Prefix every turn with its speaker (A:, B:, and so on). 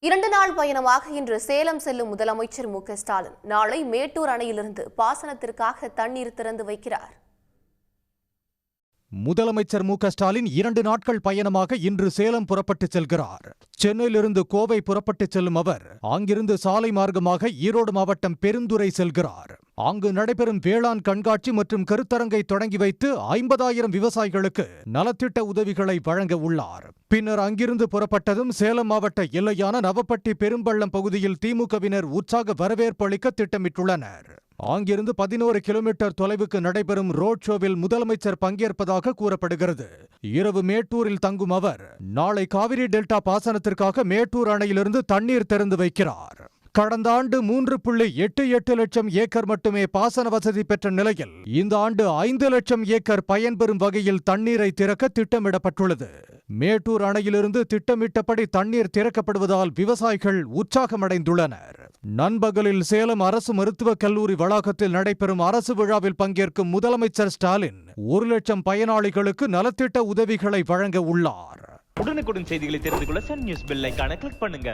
A: 2 நாள் பயணமாக இன்று சேலம் செல்லும் முதலமைச்சர் மு.க.ஸ்டாலின் நாளை மேட்டூர் அணையிலிருந்து பாசனத்திற்காக தண்ணீர் திறந்து வைக்கிறார்.
B: முதலமைச்சர் மு.க.ஸ்டாலின் 2 நாட்கள் பயணமாக இன்று சேலம் புறப்பட்டு செல்கிறார். சென்னையிலிருந்து கோவை புறப்பட்டு செல்லும் அவர் அங்கிருந்து சாலை மார்க்கமாக ஈரோடு மாவட்டம் பெருந்துறை செல்கிறார். அங்கு நடைபெறும் வேளாண் கண்காட்சி மற்றும் கருத்தரங்கை தொடங்கி வைத்து 50,000 விவசாயிகளுக்கு நலத்திட்ட உதவிகளை வழங்க உள்ளார். பின்னர் அங்கிருந்து புறப்பட்டதும் சேலம் மாவட்ட எல்லையான நவப்பட்டி பெரும்பள்ளம் பகுதியில் திமுகவினர் உற்சாக வரவேற்பு அளிக்க திட்டமிட்டுள்ளனர். அங்கிருந்து 11 கிலோமீட்டர் தொலைவுக்கு நடைபெறும் ரோட் ஷோவில் முதலமைச்சர் பங்கேற்பதாக கூறப்படுகிறது. இரவு மேட்டூரில் தங்கும் அவர் நாளை காவிரி டெல்டா பாசனத்திற்காக மேட்டூர் அணையிலிருந்து தண்ணீர் திறந்து வைக்கிறார். கடந்த ஆண்டு 3.88 லட்சம் ஏக்கர் மட்டுமே பாசன வசதி பெற்ற நிலையில் இந்த ஆண்டு 5 லட்சம் ஏக்கர் பயன்பெறும் வகையில் தண்ணீரை திறக்க திட்டமிடப்பட்டுள்ளது. மேட்டூர் அணையிலிருந்து திட்டமிட்டபடி தண்ணீர் திறக்கப்படுவதால் விவசாயிகள் உற்சாகமடைந்துள்ளனர். நண்பகலில் சேலம் அரசு மருத்துவக் கல்லூரி வளாகத்தில் நடைபெறும் அரசு விழாவில் பங்கேற்கும் முதலமைச்சர் ஸ்டாலின் 1 லட்சம் பயனாளிகளுக்கு நலத்திட்ட உதவிகளை வழங்க உள்ளார்.
C: உடனுக்குடன் செய்திகளை தெரிந்து கொள்ள சன் நியூஸ் பெல் ஐகானை கிளிக் பண்ணுங்க.